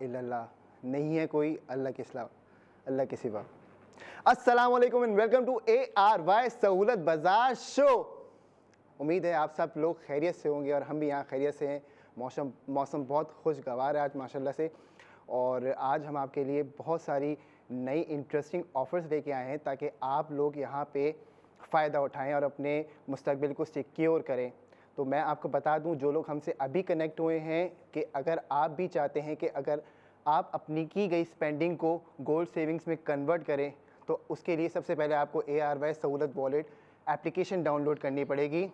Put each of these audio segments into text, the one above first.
इल्लल्लाह, नहीं है कोई अल्लाह के सिवा, अल्लाह के सिवा। अस्सलाम वालेकुम एंड वेलकम टू ARY सहूलत बाज़ार शो। उम्मीद है आप सब लोग खैरियत से होंगे और हम भी यहाँ खैरियत से हैं। मौसम बहुत खुशगवार है आज माशाल्लाह से, और आज हम आपके लिए बहुत सारी नई इंटरेस्टिंग ऑफ़र्स लेके आए हैं ताकि आप लोग यहाँ पे फ़ायदा उठाएं और अपने मुस्तकबिल को सिक्योर करें। तो मैं आपको बता दूं, जो लोग हमसे अभी कनेक्ट हुए हैं, कि अगर आप भी चाहते हैं कि अगर आप अपनी की गई स्पेंडिंग को गोल्ड सेविंग्स में कन्वर्ट करें, तो उसके लिए सबसे पहले आपको ARY सहूलत वॉलेट एप्लीकेशन डाउनलोड करनी पड़ेगी।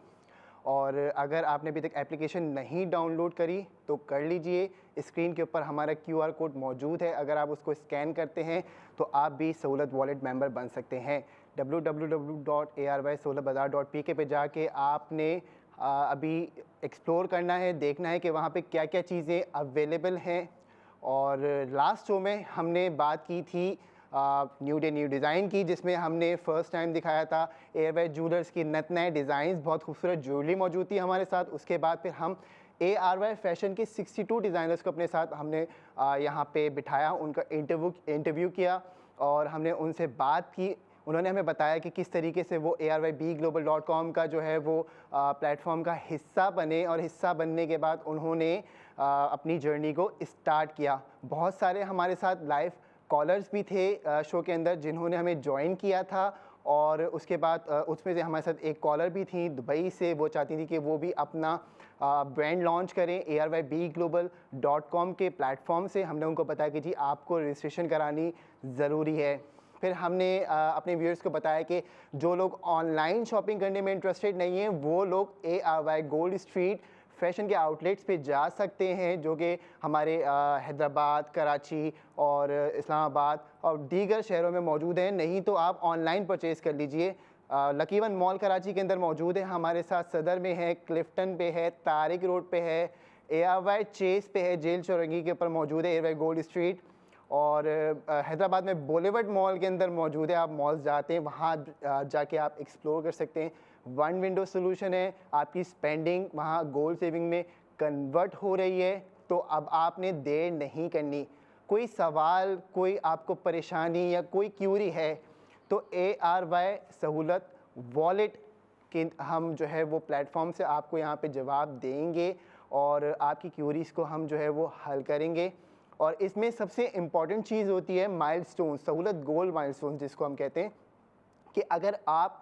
और अगर आपने अभी तक एप्लीकेशन नहीं डाउनलोड करी तो कर लीजिए। स्क्रीन के ऊपर हमारा QR कोड मौजूद है, अगर आप उसको स्कैन करते हैं तो आप भी सहूलत वॉलेट मेंबर बन सकते हैं। www.ARYSahoolatBazaar.pk पे जाके आपने अभी एक्सप्लोर करना है, देखना है कि वहाँ पे क्या क्या चीज़ें अवेलेबल हैं। और लास्ट शो में हमने बात की थी न्यू डे न्यू डिज़ाइन की, जिसमें हमने फ़र्स्ट टाइम दिखाया था ARY ज्वेलर्स की नए डिज़ाइंस, बहुत खूबसूरत ज्वेलरी मौजूद थी हमारे साथ। उसके बाद फिर हम ARY फैशन के 62 डिज़ाइनर्स को अपने साथ हमने यहाँ पे बिठाया, उनका इंटरव्यू किया और हमने उनसे बात की। उन्होंने हमें बताया कि किस तरीके से वो ARYBglobal.com का जो है वो प्लेटफॉर्म का हिस्सा बने, और हिस्सा बनने के बाद उन्होंने अपनी जर्नी को स्टार्ट किया। बहुत सारे हमारे साथ लाइव कॉलर्स भी थे शो के अंदर जिन्होंने हमें ज्वाइन किया था, और उसके बाद उसमें से हमारे साथ एक कॉलर भी थी दुबई से। वो चाहती थी कि वो भी अपना ब्रांड लॉन्च करें ARYBglobal.com के प्लेटफॉर्म से। हमने उनको बताया कि जी आपको रजिस्ट्रेशन करानी ज़रूरी है। फिर हमने अपने व्यूअर्स को बताया कि जो लोग ऑनलाइन शॉपिंग करने में इंटरेस्टेड नहीं हैं, वो लोग ARY गोल्ड स्ट्रीट फैशन के आउटलेट्स पे जा सकते हैं, जो कि हमारे हैदराबाद, कराची और इस्लामाबाद और दीगर शहरों में मौजूद हैं। नहीं तो आप ऑनलाइन परचेज़ कर लीजिए। लकी वन मॉल कराची के अंदर मौजूद है हमारे साथ, सदर में है, क्लिफ्टन पे है, तारिक रोड पे है, ARY चेस पे है, जेल चौरंगी के ऊपर मौजूद है ARY गोल्ड स्ट्रीट, और हैदराबाद में बॉलीवुड मॉल के अंदर मौजूद है। आप मॉल्स जाते हैं, वहाँ जाके आप एक्सप्लोर कर सकते हैं। वन विंडो सोल्यूशन है, आपकी स्पेंडिंग वहाँ गोल्ड सेविंग में कन्वर्ट हो रही है। तो अब आपने देर नहीं करनी। कोई सवाल, कोई आपको परेशानी या कोई क्यूरी है तो ARY सहूलत वॉलेट के हम जो है वो प्लेटफॉर्म से आपको यहाँ पे जवाब देंगे, और आपकी क्यूरीज़ को हम जो है वो हल करेंगे। और इसमें सबसे इम्पॉर्टेंट चीज़ होती है माइलस्टोन, सहूलत गोल्ड माइलस्टोन जिसको हम कहते हैं, कि अगर आप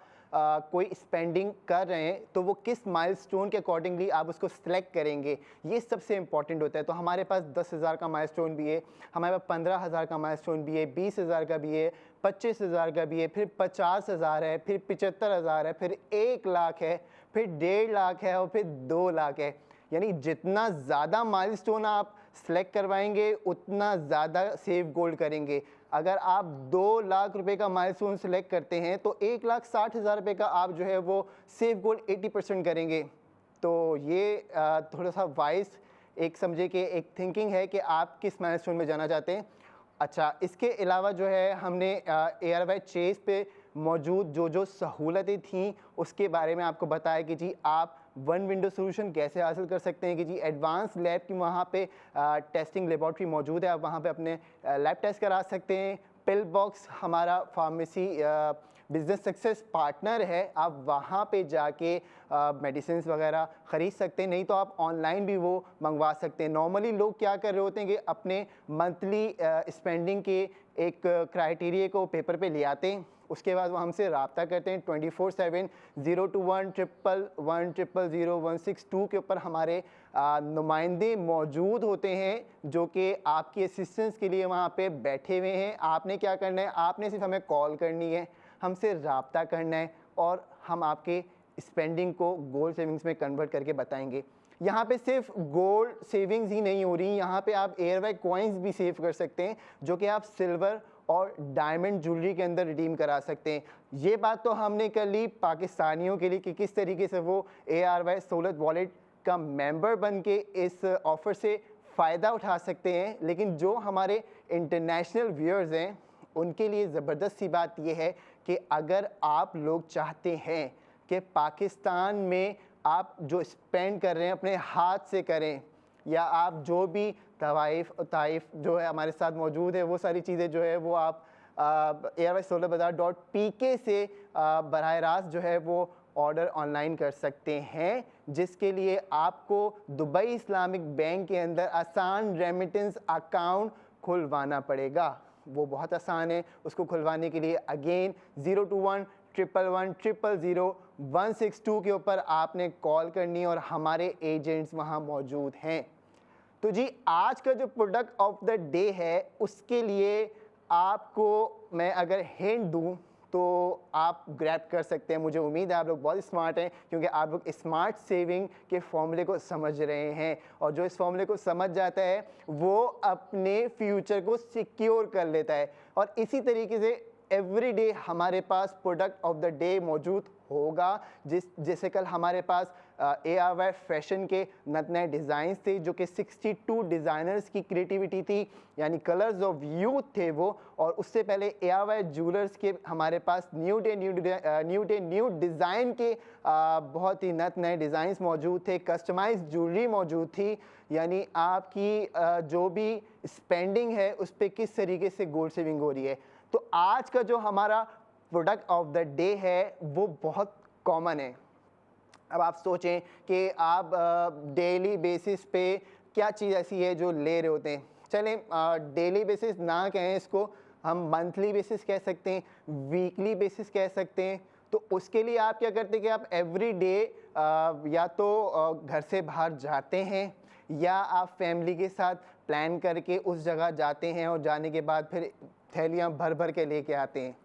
कोई स्पेंडिंग कर रहे हैं तो वो किस माइलस्टोन के अकॉर्डिंगली आप उसको सिलेक्ट करेंगे, ये सबसे इम्पॉर्टेंट होता है। तो हमारे पास 10,000 का माइलस्टोन भी है, हमारे पास 15,000 का माइलस्टोन भी है, 20,000 का भी है, 25,000 का भी है, फिर 50,000 है, फिर 75,000 है, फिर 1 लाख है, फिर 1.5 लाख है, और फिर 2 लाख है। यानी जितना ज़्यादा माइलस्टोन आप सेलेक्ट करवाएंगे उतना ज़्यादा सेव गोल्ड करेंगे। अगर आप 2 लाख रुपए का माइलस्टोन सेलेक्ट करते हैं तो 1,60,000 रुपये का आप जो है वो सेव गोल्ड 80% करेंगे। तो ये थोड़ा सा वाइज एक समझे कि एक थिंकिंग है कि आप किस माइलस्टोन में जाना चाहते हैं। अच्छा, इसके अलावा जो है हमने ARY चेस पे मौजूद जो सहूलतें थीं उसके बारे में आपको बताया कि जी आप वन विंडो सोल्यूशन कैसे हासिल कर सकते हैं, कि जी एडवांस लैब की वहाँ पे टेस्टिंग लेबॉर्ट्री मौजूद है, आप वहाँ पे अपने लैब टेस्ट करा सकते हैं। पिल बॉक्स हमारा फार्मेसी बिजनेस सक्सेस पार्टनर है, आप वहाँ पे जाके मेडिसिन वगैरह ख़रीद सकते हैं। नहीं तो आप ऑनलाइन भी वो मंगवा सकते हैं। नॉर्मली लोग क्या कर रहे होते हैं कि अपने मंथली स्पेंडिंग के एक क्राइटेरिया को पेपर पे ले आते हैं, उसके बाद वो हमसे रब्ता करते हैं 24/7 02111000162 के ऊपर हमारे नुमाइंदे मौजूद होते हैं, जो कि आपकी असिस्टेंस के लिए वहाँ पे बैठे हुए हैं। आपने क्या करना है, आपने सिर्फ हमें कॉल करनी है, हमसे रब्ता करना है, और हम आपके स्पेंडिंग को गोल्ड सेविंग्स में कन्वर्ट करके बताएंगे। यहाँ पे सिर्फ गोल्ड सेविंग्स ही नहीं हो रही, यहाँ पे आप ARY कॉइन्स भी सेव कर सकते हैं, जो कि आप सिल्वर और डायमंड ज्वेलरी के अंदर रिडीम करा सकते हैं। ये बात तो हमने कर ली पाकिस्तानियों के लिए कि किस तरीके से वो ARY सहूलत वॉलेट का मेंबर बन के इस ऑफ़र से फ़ायदा उठा सकते हैं। लेकिन जो हमारे इंटरनेशनल व्यूअर्स हैं उनके लिए ज़बरदस्त सी बात यह है कि अगर आप लोग चाहते हैं कि पाकिस्तान में आप जो स्पेंड कर रहे हैं अपने हाथ से करें, या आप जो भी ताइफ जो है हमारे साथ मौजूद है, वो सारी चीज़ें जो है वो आप ARYSolarBazaar.pk से बराह रास्त जो है वो ऑर्डर ऑनलाइन कर सकते हैं, जिसके लिए आपको दुबई इस्लामिक बैंक के अंदर आसान रेमिटेंस अकाउंट खुलवाना पड़ेगा। वो बहुत आसान है। उसको खुलवाने के लिए अगेन 021-111-000-162 के ऊपर आपने कॉल करनी है और हमारे एजेंट्स वहाँ मौजूद हैं। तो जी आज का जो प्रोडक्ट ऑफ द डे है उसके लिए आपको मैं अगर हिंट दूं तो आप ग्रैब कर सकते हैं। मुझे उम्मीद है आप लोग बहुत स्मार्ट हैं, क्योंकि आप लोग स्मार्ट सेविंग के फॉर्मूले को समझ रहे हैं, और जो इस फॉर्मूले को समझ जाता है वो अपने फ्यूचर को सिक्योर कर लेता है। और इसी तरीके से एवरी डे हमारे पास प्रोडक्ट ऑफ द डे मौजूद होगा। जैसे कल हमारे पास ARY फैशन के नए डिज़ाइंस थे, जो कि 62 डिज़ाइनर्स की क्रिएटिविटी थी, यानी कलर्स ऑफ यूथ थे वो। और उससे पहले ARY ज्वेलर्स के हमारे पास न्यू डिज़ाइन के बहुत ही नए डिज़ाइंस मौजूद थे। कस्टमाइज्ड ज्वेलरी मौजूद थी, यानी आपकी जो भी स्पेंडिंग है उस पर किस तरीके से गोल्ड सेविंग हो रही है। तो आज का जो हमारा प्रोडक्ट ऑफ द डे है वो बहुत कॉमन है। अब आप सोचें कि आप डेली बेसिस पे क्या चीज़ ऐसी है जो ले रहे होते हैं। चलें डेली बेसिस ना कहें, इसको हम मंथली बेसिस कह सकते हैं, वीकली बेसिस कह सकते हैं। तो उसके लिए आप क्या करते हैं कि आप एवरी डे या तो घर से बाहर जाते हैं, या आप फैमिली के साथ प्लान करके उस जगह जाते हैं और जाने के बाद फिर थैलियाँ भर भर के लेके आते हैं।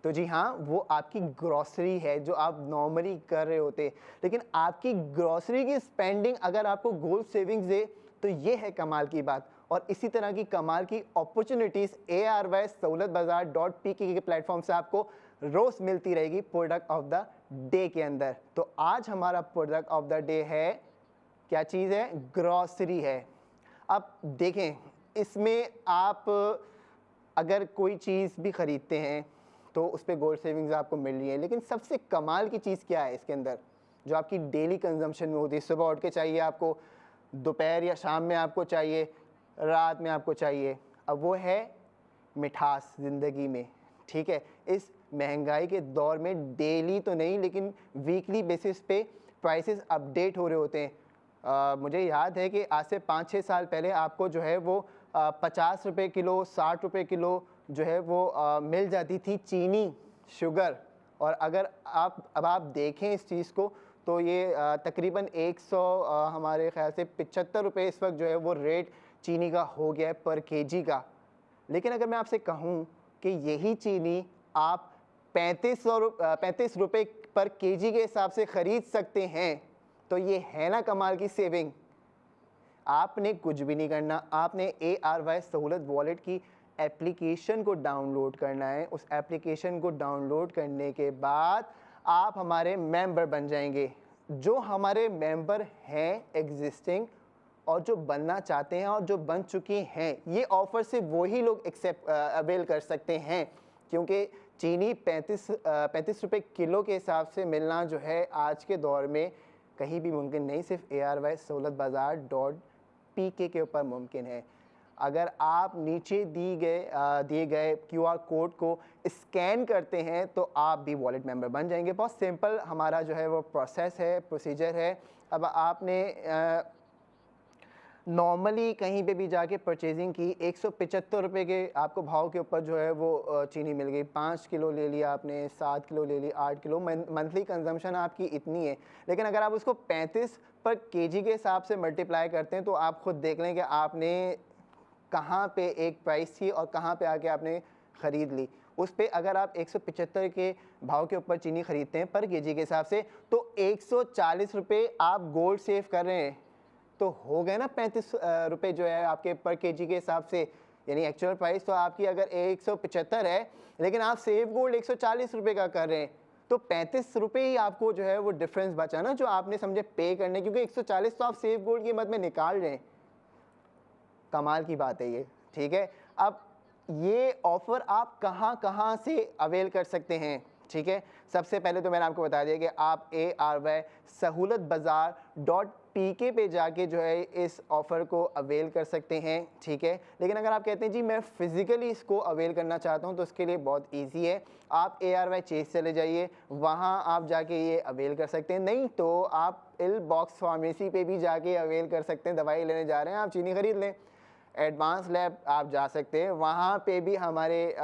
तो जी हाँ, वो आपकी ग्रॉसरी है जो आप नॉर्मली कर रहे होते हैं। लेकिन आपकी ग्रॉसरी की स्पेंडिंग अगर आपको गोल्ड सेविंग्स दे तो ये है कमाल की बात। और इसी तरह की कमाल की अपॉर्चुनिटीज़ ARYSolarBazaar.pk के प्लेटफॉर्म से आपको रोज़ मिलती रहेगी प्रोडक्ट ऑफ द डे के अंदर। तो आज हमारा प्रोडक्ट ऑफ द डे है, क्या चीज़ है? ग्रॉसरी है। अब देखें, इसमें आप अगर कोई चीज़ भी ख़रीदते हैं तो उस पर गोल्ड सेविंग्स आपको मिल रही है। लेकिन सबसे कमाल की चीज़ क्या है इसके अंदर, जो आपकी डेली कंजम्पशन में होती है? सुबह उठ के चाहिए आपको, दोपहर या शाम में आपको चाहिए, रात में आपको चाहिए। अब वो है मिठास ज़िंदगी में। ठीक है, इस महंगाई के दौर में डेली तो नहीं लेकिन वीकली बेसिस पे प्राइसेस अपडेट हो रहे होते हैं। मुझे याद है कि आज से 5-6 साल पहले आपको जो है वो 50 रुपये किलो, 60 रुपये किलो जो है वो मिल जाती थी चीनी, शुगर। और अगर आप देखें इस चीज़ को तो ये तकरीबन 100 हमारे ख्याल से 75 रुपये इस वक्त जो है वो रेट चीनी का हो गया है पर केजी का। लेकिन अगर मैं आपसे कहूँ कि यही चीनी आप 35 रुपये पर केजी के हिसाब से ख़रीद सकते हैं, तो ये है ना कमाल की सेविंग। आपने कुछ भी नहीं करना, आपने ARY सहूलत वॉलेट की एप्लीकेशन को डाउनलोड करना है। उस एप्लीकेशन को डाउनलोड करने के बाद आप हमारे मेंबर बन जाएंगे। जो हमारे मेंबर हैं एग्जिस्टिंग और जो बनना चाहते हैं और जो बन चुके हैं, ये ऑफ़र से वही लोग अवेल कर सकते हैं, क्योंकि चीनी 35 रुपये किलो के हिसाब से मिलना जो है आज के दौर में कहीं भी मुमकिन नहीं, सिर्फ ARYSolarBazaar.pk के ऊपर मुमकिन है। अगर आप नीचे दिए गए QR कोड को स्कैन करते हैं तो आप भी वॉलेट मेंबर बन जाएंगे। बहुत सिंपल हमारा जो है वो प्रोसीजर है। अब आपने नॉर्मली कहीं पे भी जाके परचेजिंग की, 175 रुपये के आपको भाव के ऊपर जो है वो चीनी मिल गई। 5 किलो ले लिया आपने, 7 किलो ले ली, 8 किलो, मंथली कंजम्पशन आपकी इतनी है। लेकिन अगर आप उसको 35 पर केजी के हिसाब से मल्टीप्लाई करते हैं तो आप खुद देख लें कि आपने कहाँ पे एक प्राइस थी और कहाँ पे आके आपने ख़रीद ली। उस पे अगर आप 175 के भाव के ऊपर चीनी ख़रीदते हैं पर केजी के हिसाब से, तो 140 रुपये आप गोल्ड सेव कर रहे हैं। तो हो गए ना 35 रुपये जो है आपके पर केजी के हिसाब से। यानी एक्चुअल प्राइस तो आपकी अगर 175 है, लेकिन आप सेव गोल्ड 140 रुपये का कर रहे हैं, तो 35 रुपये ही आपको जो है वो डिफरेंस बचा ना, जो आपने समझे पे करने, क्योंकि 140 तो आप सेव गोल्ड की मद में निकाल रहे हैं। कमाल की बात है ये। ठीक है, अब ये ऑफ़र आप कहाँ कहाँ से अवेल कर सकते हैं? ठीक है, सबसे पहले तो मैंने आपको बता दिया कि आप ARY सहूलत बाज़ार पीके पे जाके जो है इस ऑफ़र को अवेल कर सकते हैं, ठीक है। लेकिन अगर आप कहते हैं जी मैं फ़िज़िकली इसको अवेल करना चाहता हूँ तो उसके लिए बहुत ईज़ी है, आप ARY चेज़ चले जाइए, वहाँ आप जाके ये अवेल कर सकते हैं। नहीं तो आप इल बॉक्स फार्मेसी पे भी जाके अवेल कर सकते हैं। दवाई लेने जा रहे हैं, आप चीनी खरीद लें। एडवांस लैब आप जा सकते हैं, वहाँ पे भी हमारे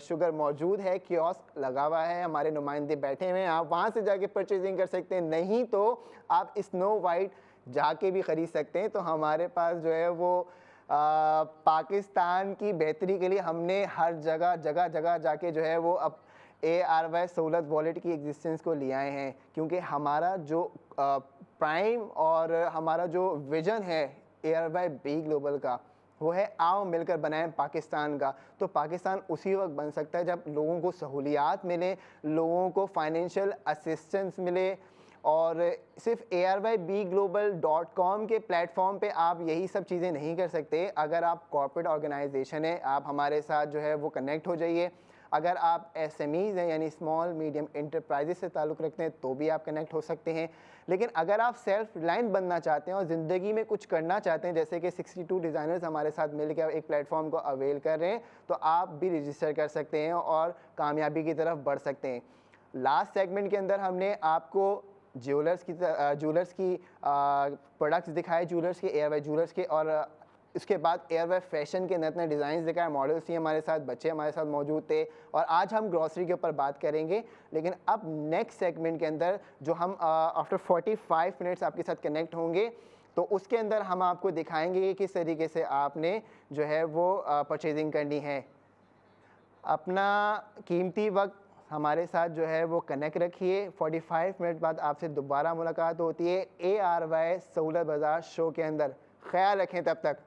शुगर मौजूद है, कियोस्क लगा हुआ है, हमारे नुमाइंदे बैठे हुए हैं, आप वहाँ से जाके परचेजिंग कर सकते हैं। नहीं तो आप स्नो वाइट जाके भी ख़रीद सकते हैं। तो हमारे पास जो है वो पाकिस्तान की बेहतरी के लिए हमने हर जगह जगह जगह जाके जो है वो अब ARY सहूलत वॉलेट की एग्जिस्टेंस को ले आए हैं, क्योंकि हमारा जो प्राइम और हमारा जो विजन है ARY बी ग्लोबल का, वो है आओ मिलकर बनाएं पाकिस्तान का। तो पाकिस्तान उसी वक्त बन सकता है जब लोगों को सहूलियात मिले, लोगों को फाइनेंशियल असिस्टेंस मिले। और सिर्फ ARYBglobal.com के प्लेटफॉर्म पे आप यही सब चीज़ें नहीं कर सकते। अगर आप कॉर्पोरेट ऑर्गेनाइजेशन है, आप हमारे साथ जो है वो कनेक्ट हो जाइए। अगर आप SMEs हैं यानी स्मॉल मीडियम एंटरप्राइजेस से ताल्लुक़ रखते हैं तो भी आप कनेक्ट हो सकते हैं। लेकिन अगर आप सेल्फ रिलायंट बनना चाहते हैं और ज़िंदगी में कुछ करना चाहते हैं, जैसे कि 62 डिज़ाइनर्स हमारे साथ मिलकर एक प्लेटफॉर्म को अवेल कर रहे हैं, तो आप भी रजिस्टर कर सकते हैं और कामयाबी की तरफ बढ़ सकते हैं। लास्ट सेगमेंट के अंदर हमने आपको ज्वेलर्स की प्रोडक्ट्स दिखाए, ज्वेलर्स के ARY ज्वेलर्स के, और इसके बाद ARY फैशन के नए-नए डिज़ाइंस दिखाए, मॉडल्स थी हमारे साथ, बच्चे हमारे साथ मौजूद थे। और आज हम ग्रॉसरी के ऊपर बात करेंगे। लेकिन अब नेक्स्ट सेगमेंट के अंदर जो हम आफ्टर 45 मिनट्स आपके साथ कनेक्ट होंगे, तो उसके अंदर हम आपको दिखाएंगे कि किस तरीके से आपने जो है वो परचेजिंग करनी है। अपना कीमती वक्त हमारे साथ जो है वो कनेक्ट रखिए। 45 मिनट बाद आपसे दोबारा मुलाकात होती है ARY सहूलत बाज़ार शो के अंदर। ख्याल रखें तब तक।